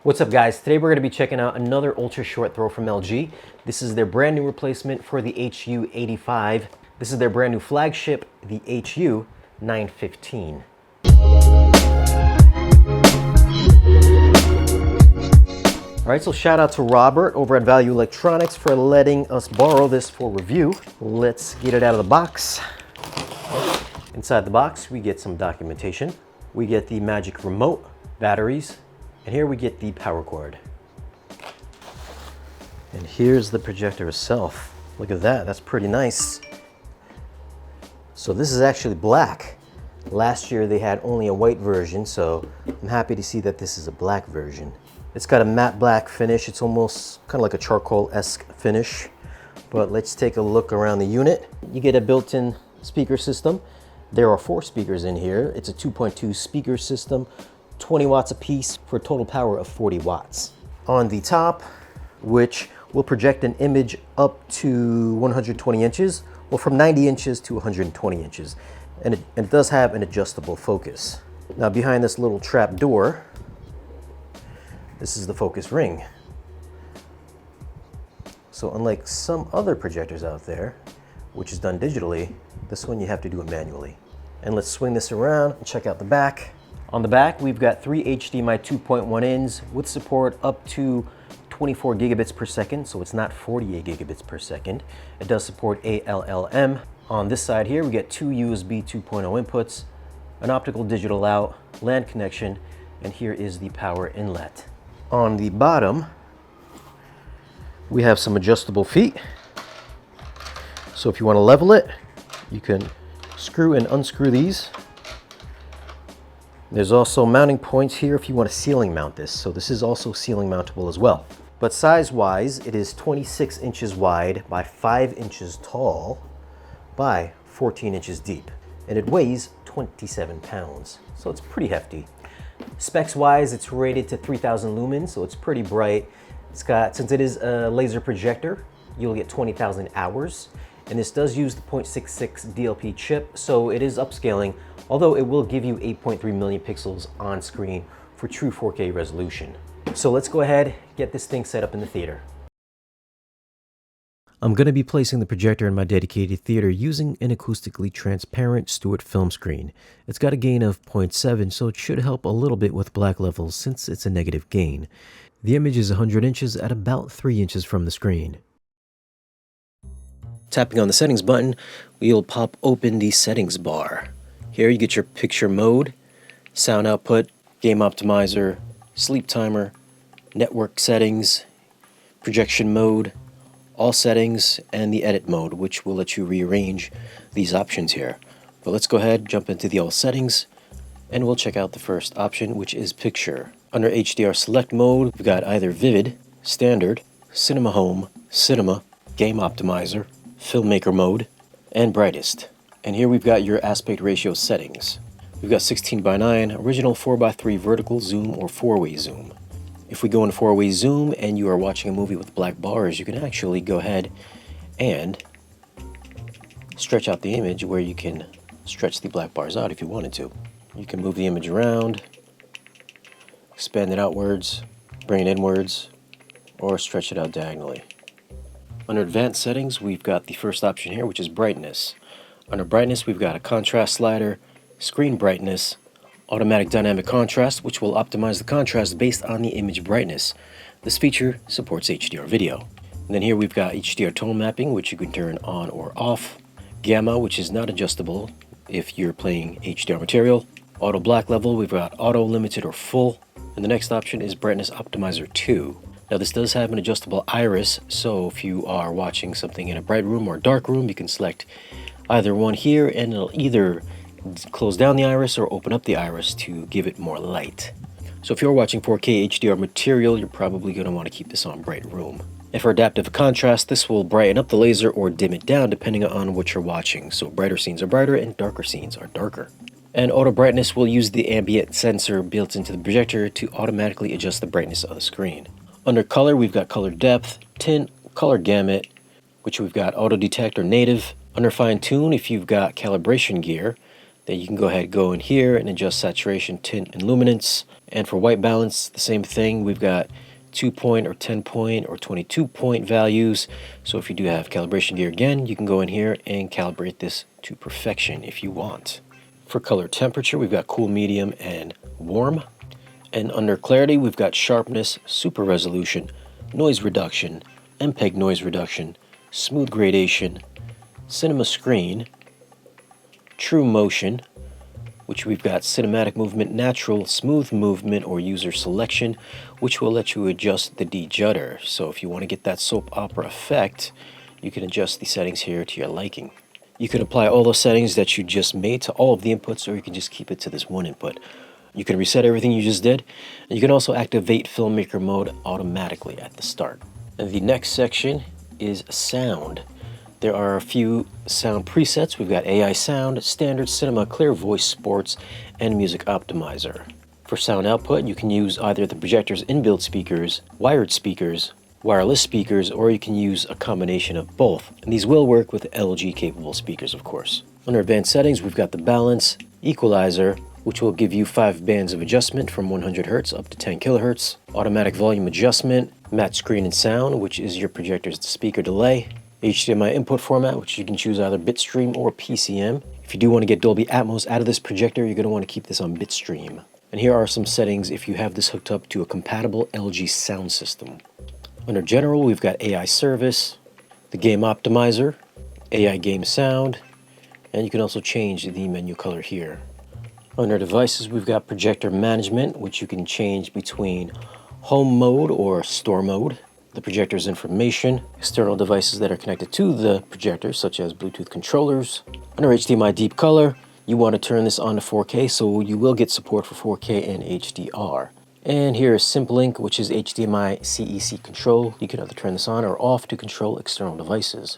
What's up guys? Today we're going to be checking out another ultra short throw from LG. This is their brand new replacement for the HU85. This is their brand new flagship, the HU915. Alright, so shout out to Robert over at Value Electronics for letting us borrow this for review. Let's get it out of the box. Inside the box we get some documentation. We get the magic remote, batteries, and here we get the power cord. And here's the projector itself. Look at that, that's pretty nice. So this is actually black. Last year they had only a white version, so I'm happy to see that this is a black version. It's got a matte black finish. It's almost kind of like a charcoal-esque finish. But let's take a look around the unit. You get a built-in speaker system. There are 4 speakers in here. It's a 2.2 speaker system. 20 watts a piece for a total power of 40 watts. On the top, which will project an image up to 120 inches, well from 90 inches to 120 inches. And it does have an adjustable focus. Now behind this little trap door, this is the focus ring. So unlike some other projectors out there, which is done digitally, this one you have to do it manually. And let's swing this around and check out the back. On the back, we've got 3 HDMI 2.1 ins with support up to 24 gigabits per second, so it's not 48 gigabits per second. It does support ALLM. On this side here, we get 2 USB 2.0 inputs, an optical digital out, LAN connection, and here is the power inlet. On the bottom, we have some adjustable feet. So if you want to level it, you can screw and unscrew these. There's also mounting points here if you want to ceiling mount this. So this is also ceiling mountable as well. But size-wise, it is 26 inches wide by 5 inches tall by 14 inches deep. And it weighs 27 pounds. So it's pretty hefty. Specs-wise, it's rated to 3000 lumens, so it's pretty bright. It's got, since it is a laser projector, you'll get 20,000 hours. And this does use the 0.66 DLP chip, so it is upscaling, although it will give you 8.3 million pixels on screen for true 4K resolution. So let's go ahead, get this thing set up in the theater. I'm going to be placing the projector in my dedicated theater using an acoustically transparent Stewart film screen. It's got a gain of 0.7, so it should help a little bit with black levels since it's a negative gain. The image is 100 inches at about 3 inches from the screen. Tapping on the settings button, we'll pop open the settings bar. Here you get your picture mode, sound output, game optimizer, sleep timer, network settings, projection mode, all settings, and the edit mode, which will let you rearrange these options here. But let's go ahead, jump into the all settings, and we'll check out the first option, which is picture. Under HDR select mode, we've got either vivid, standard, cinema home, cinema, game optimizer, filmmaker mode, and brightest. And here we've got your aspect ratio settings. We've got 16:9, original 4:3 vertical zoom or 4-way zoom. If we go in 4-way zoom and you are watching a movie with black bars, you can actually go ahead and stretch out the image where you can stretch the black bars out if you wanted to. You can move the image around, expand it outwards, bring it inwards, or stretch it out diagonally. Under advanced settings, we've got the first option here, which is brightness. Under brightness, we've got a contrast slider, screen brightness, automatic dynamic contrast, which will optimize the contrast based on the image brightness. This feature supports HDR video. And then here we've got HDR tone mapping, which you can turn on or off. Gamma, which is not adjustable if you're playing HDR material. Auto black level, we've got auto, limited, or full. And the next option is brightness optimizer 2. Now this does have an adjustable iris, so if you are watching something in a bright room or dark room, you can select either one here and it'll either close down the iris or open up the iris to give it more light. So if you're watching 4K HDR material, you're probably going to want to keep this on bright room. And for adaptive contrast, this will brighten up the laser or dim it down depending on what you're watching. So brighter scenes are brighter and darker scenes are darker. And auto brightness will use the ambient sensor built into the projector to automatically adjust the brightness of the screen. Under color, we've got color depth, tint, color gamut, which we've got auto detect or native. Under fine tune, if you've got calibration gear, Then you can go ahead, go in here and adjust saturation, tint, and luminance. And for white balance, the same thing. We've got 2-point or 10-point or 22-point values. So if you do have calibration gear again, you can go in here and calibrate this to perfection if you want. For color temperature, we've got cool, medium, and warm. And under clarity, we've got sharpness, super resolution, noise reduction, MPEG noise reduction, smooth gradation, cinema screen, true motion, which we've got cinematic movement, natural, smooth movement, or user selection, which will let you adjust the de-judder. So if you want to get that soap opera effect, you can adjust the settings here to your liking. You can apply all those settings that you just made to all of the inputs, or you can just keep it to this one input. You can reset everything you just did. And you can also activate filmmaker mode automatically at the start. And the next section is sound. There are a few sound presets. We've got AI sound, standard, cinema, clear voice, sports, and music optimizer. For sound output, you can use either the projector's inbuilt speakers, wired speakers, wireless speakers, or you can use a combination of both. And these will work with LG capable speakers, of course. Under advanced settings, we've got the balance, equalizer, which will give you 5 bands of adjustment from 100 Hz up to 10 kHz, automatic volume adjustment, matte screen and sound, which is your projector's speaker delay, HDMI input format, which you can choose either bitstream or PCM. If you do want to get Dolby Atmos out of this projector, you're going to want to keep this on bitstream. And here are some settings if you have this hooked up to a compatible LG sound system. Under general, we've got AI service, the game optimizer, AI game sound, and you can also change the menu color here. Under devices, we've got projector management, which you can change between home mode or store mode, the projector's information, external devices that are connected to the projector, such as Bluetooth controllers. Under HDMI deep color, you want to turn this on to 4K, so you will get support for 4K and HDR. And here is SimpLink, which is HDMI CEC control. You can either turn this on or off to control external devices.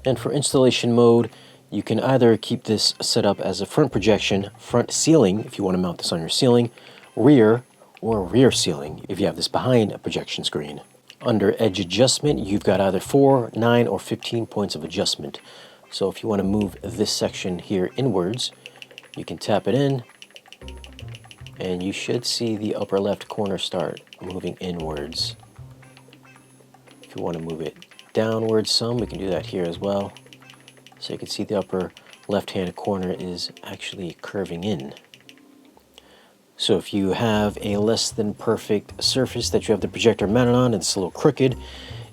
And for installation mode, you can either keep this set up as a front projection, front ceiling, if you want to mount this on your ceiling, rear, or rear ceiling, if you have this behind a projection screen. Under edge adjustment, you've got either 4, 9, or 15 points of adjustment. So if you want to move this section here inwards, you can tap it in, and you should see the upper left corner start moving inwards. If you want to move it downwards some, we can do that here as well. So you can see the upper left-hand corner is actually curving in. So if you have a less than perfect surface that you have the projector mounted on and it's a little crooked,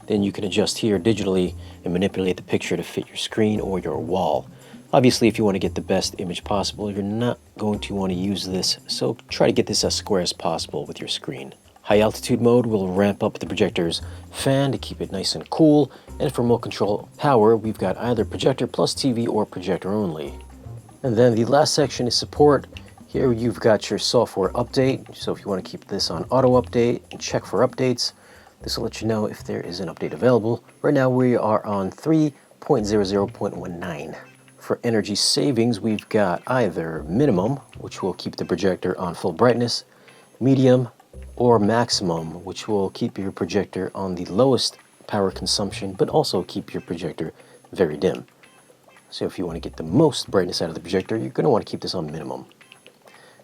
then you can adjust here digitally and manipulate the picture to fit your screen or your wall. Obviously, if you want to get the best image possible, you're not going to want to use this, so try to get this as square as possible with your screen. High altitude mode will ramp up the projector's fan to keep it nice and cool, and for remote control power, we've got either projector plus TV or projector only. And then the last section is support. Here you've got your software update, so if you want to keep this on auto update and check for updates, this will let you know if there is an update available. Right now we are on 3.00.19. For energy savings, we've got either minimum, which will keep the projector on full brightness, medium, or maximum, which will keep your projector on the lowest power consumption, but also keep your projector very dim. So if you want to get the most brightness out of the projector, you're going to want to keep this on minimum.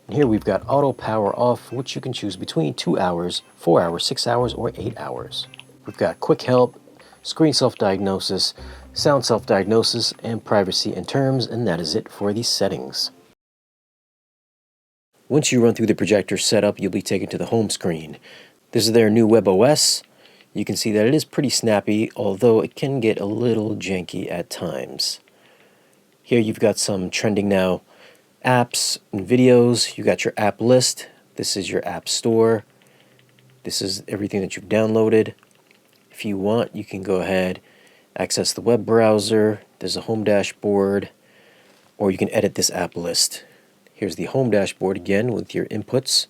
And here we've got auto power off, which you can choose between 2 hours, 4 hours, 6 hours, or 8 hours. We've got quick help, screen self-diagnosis, sound self-diagnosis, and privacy and terms, and that is it for these settings. Once you run through the projector setup, you'll be taken to the home screen. This is their new WebOS. You can see that it is pretty snappy, although it can get a little janky at times. Here you've got some trending now apps and videos. You got your app list. This is your app store. This is everything that you've downloaded. If you want, you can go ahead, access the web browser. There's a home dashboard, or you can edit this app list. Here's the home dashboard again with your inputs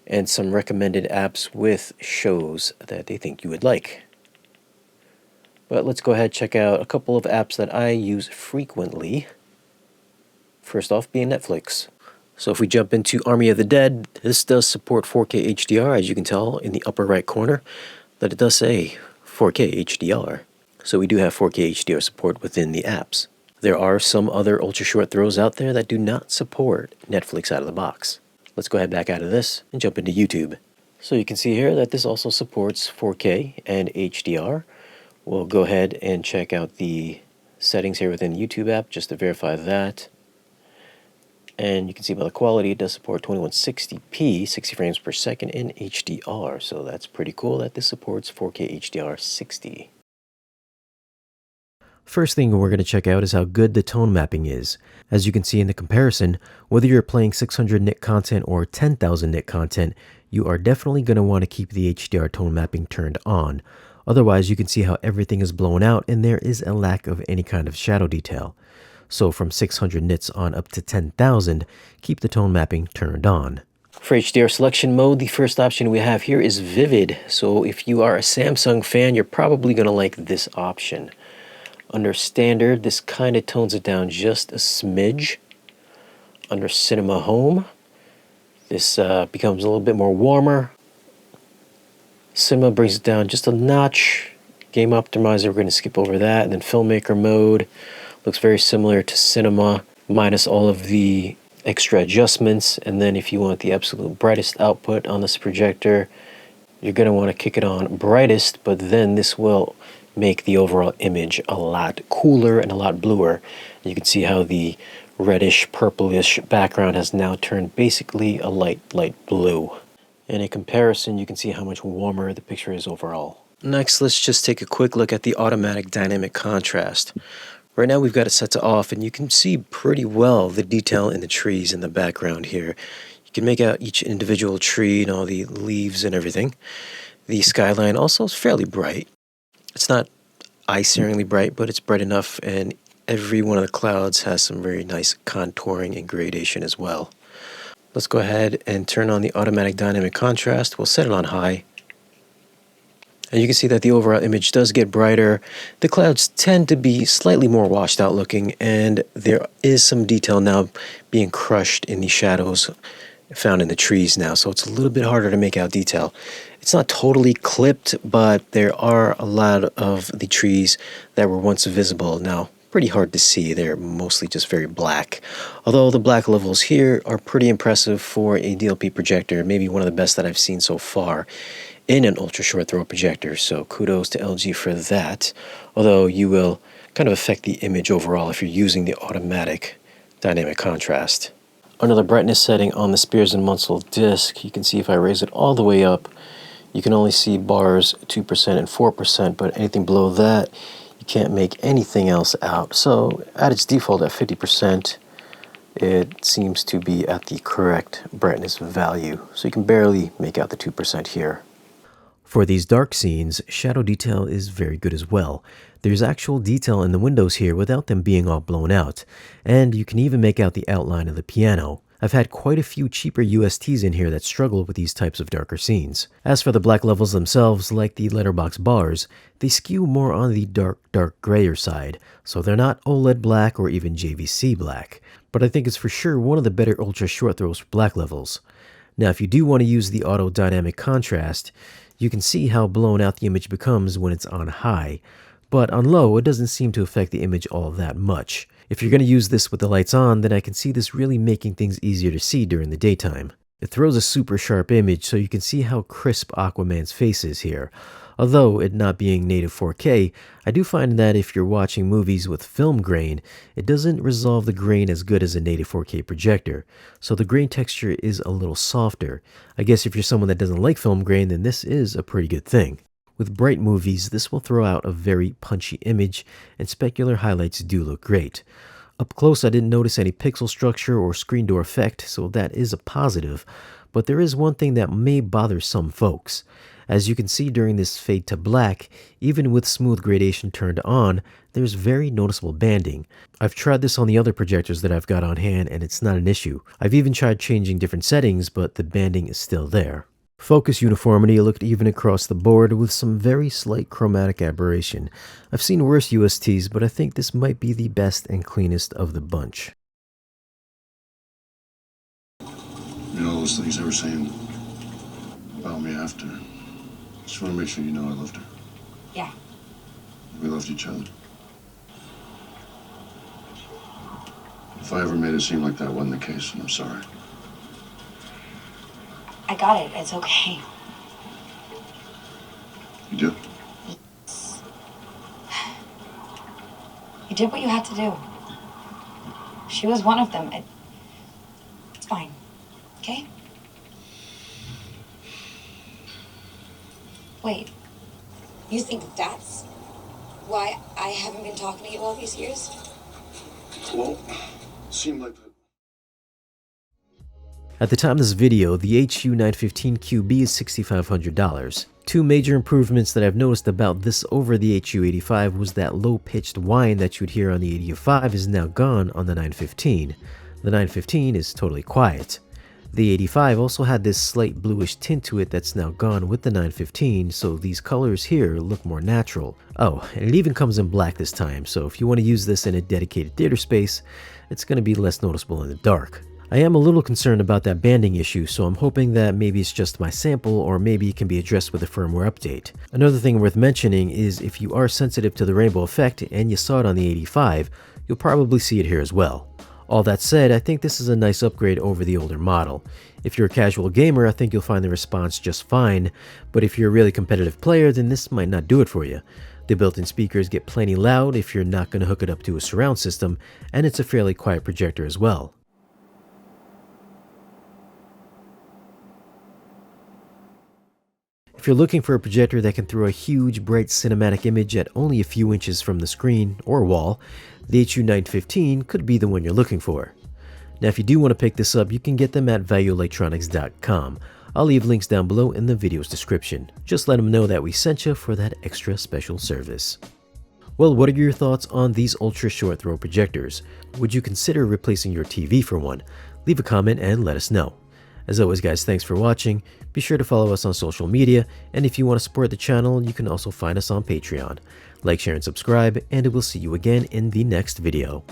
and some recommended apps with shows that they think you would like. But let's go ahead and check out a couple of apps that I use frequently. First off being Netflix. So if we jump into Army of the Dead, this does support 4K HDR, as you can tell in the upper right corner, that it does say 4K HDR. So we do have 4K HDR support within the apps. There are some other ultra short throws out there that do not support Netflix out of the box. Let's go ahead back out of this and jump into YouTube. So you can see here that this also supports 4K and HDR. We'll go ahead and check out the settings here within the YouTube app just to verify that. And you can see by the quality it does support 2160p, 60 frames per second in HDR. So that's pretty cool that this supports 4K HDR 60. First thing we're going to check out is how good the tone mapping is. As you can see in the comparison, whether you're playing 600 nit content or 10,000 nit content, you are definitely going to want to keep the HDR tone mapping turned on. Otherwise, you can see how everything is blown out and there is a lack of any kind of shadow detail. So from 600 nits on up to 10,000, keep the tone mapping turned on. For HDR selection mode, the first option we have here is Vivid. So if you are a Samsung fan, you're probably going to like this option. Under Standard, this kind of tones it down just a smidge. Under Cinema Home, this becomes a little bit more warmer. Cinema brings it down just a notch. Game Optimizer, we're going to skip over that. And then Filmmaker mode looks very similar to Cinema, minus all of the extra adjustments. And then if you want the absolute brightest output on this projector, you're going to want to kick it on brightest, but then this will make the overall image a lot cooler and a lot bluer. You can see how the reddish purplish background has now turned basically a light blue. And in comparison, you can see how much warmer the picture is overall. Next, let's just take a quick look at the automatic dynamic contrast. Right now we've got it set to off, and you can see pretty well the detail in the trees in the background here. You can make out each individual tree and all the leaves and everything. The skyline also is fairly bright. It's not eye-searingly bright, but it's bright enough, and every one of the clouds has some very nice contouring and gradation as well. Let's go ahead and turn on the automatic dynamic contrast. We'll set it on high. And you can see that the overall image does get brighter. The clouds tend to be slightly more washed out looking, and there is some detail now being crushed in the shadows found in the trees now, so it's a little bit harder to make out detail. It's not totally clipped, but there are a lot of the trees that were once visible now pretty hard to see. They're mostly just very black. Although the black levels here are pretty impressive for a DLP projector, maybe one of the best that I've seen so far in an ultra short throw projector, so kudos to LG for that. Although you will kind of affect the image overall if you're using the automatic dynamic contrast. Another brightness setting on the Spears and Munsell disc, you can see if I raise it all the way up, you can only see bars 2% and 4%, but anything below that, you can't make anything else out. So at its default at 50%, it seems to be at the correct brightness value. So you can barely make out the 2% here. For these dark scenes, shadow detail is very good as well. There's actual detail in the windows here without them being all blown out, and you can even make out the outline of the piano. I've had quite a few cheaper USTs in here that struggle with these types of darker scenes. As for the black levels themselves, like the letterbox bars, they skew more on the dark grayer side, so they're not OLED black or even JVC black. But I think it's for sure one of the better ultra short throws for black levels. Now if you do want to use the auto dynamic contrast, you can see how blown out the image becomes when it's on high, but on low it doesn't seem to affect the image all that much. If you're going to use this with the lights on, then I can see this really making things easier to see during the daytime. It throws a super sharp image, so you can see how crisp Aquaman's face is here. Although it not being native 4K, I do find that if you're watching movies with film grain, it doesn't resolve the grain as good as a native 4K projector, so the grain texture is a little softer. I guess if you're someone that doesn't like film grain, then this is a pretty good thing. With bright movies, this will throw out a very punchy image, and specular highlights do look great. Up close, I didn't notice any pixel structure or screen door effect, so that is a positive, but there is one thing that may bother some folks. As you can see during this fade to black, even with smooth gradation turned on, there's very noticeable banding. I've tried this on the other projectors that I've got on hand, and it's not an issue. I've even tried changing different settings, but the banding is still there. Focus uniformity looked even across the board with some very slight chromatic aberration. I've seen worse USTs, but I think this might be the best and cleanest of the bunch. You know all those things they were saying about me after. Just want to make sure you know I loved her. Yeah. We loved each other. If I ever made it seem like that wasn't the case, then I'm sorry. I got it. It's okay. You do? You did what you had to do. She was one of them. It's fine. Okay? Wait. You think that's why I haven't been talking to you all these years? Well, seemed like that. At the time of this video, the HU915 QB is $6,500. Two major improvements that I've noticed about this over the HU85 was that low-pitched whine that you'd hear on the 85 is now gone on the 915. The 915 is totally quiet. The 85 also had this slight bluish tint to it that's now gone with the 915, so these colors here look more natural. Oh, and it even comes in black this time, so if you want to use this in a dedicated theater space, it's going to be less noticeable in the dark. I am a little concerned about that banding issue, so I'm hoping that maybe it's just my sample or maybe it can be addressed with a firmware update. Another thing worth mentioning is if you are sensitive to the rainbow effect and you saw it on the 85, you'll probably see it here as well. All that said, I think this is a nice upgrade over the older model. If you're a casual gamer, I think you'll find the response just fine, but if you're a really competitive player, then this might not do it for you. The built-in speakers get plenty loud if you're not going to hook it up to a surround system, and it's a fairly quiet projector as well. If you're looking for a projector that can throw a huge, bright cinematic image at only a few inches from the screen or wall, the HU915 could be the one you're looking for. Now if you do want to pick this up, you can get them at valueelectronics.com. I'll leave links down below in the video's description. Just let them know that we sent you for that extra special service. Well, what are your thoughts on these ultra short throw projectors? Would you consider replacing your TV for one? Leave a comment and let us know. As always guys, thanks for watching. Be sure to follow us on social media, and if you want to support the channel, you can also find us on Patreon. Like, share, and subscribe, and we'll see you again in the next video.